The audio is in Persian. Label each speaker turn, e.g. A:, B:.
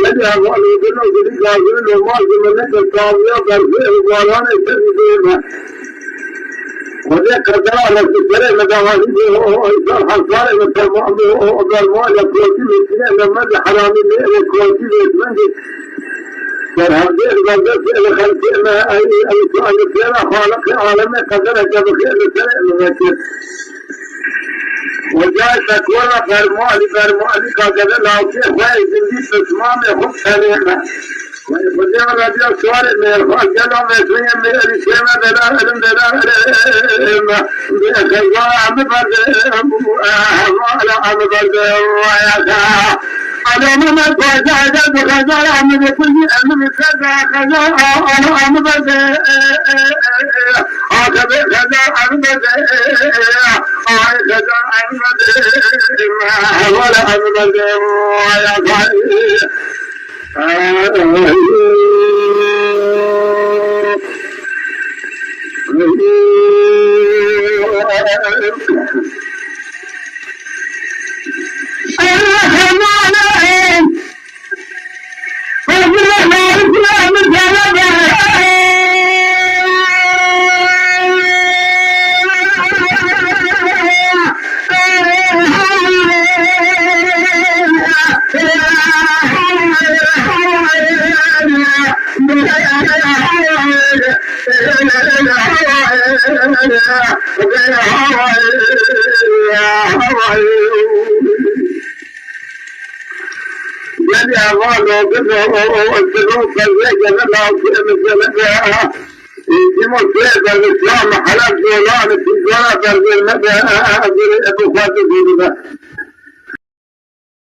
A: يجب أن يكون ذلك قابل ومعظم منك الطاوية برفئ الغالان التنزيل وذلك قدر على السفرين مدوانيه وإنسان حصاري وترمعه وقالوا لكوتي بسنة لما حرامي لئي كوتي بسنة فرهدين قدر فئل خلقين أي سؤال فينا خالق عالمي قدر جبخير لسنة ممكن وجاء تكون فرمالي قدر لاوكي خواهي زندي تسمامي خب سليمة وجاء رجل سواري ميرخوان جلو مسوية ميري شيمة بلا علم بلا علم بخيزان عم برد ويسا علم ما توزع بخيزان عم بكل علم بخيزان خيزان عم برد آخر خيزان عم برد خيزان عم برد ولا عم برد ويسا الإسلام حلال دولان التجارة برد المدى أبو فاتح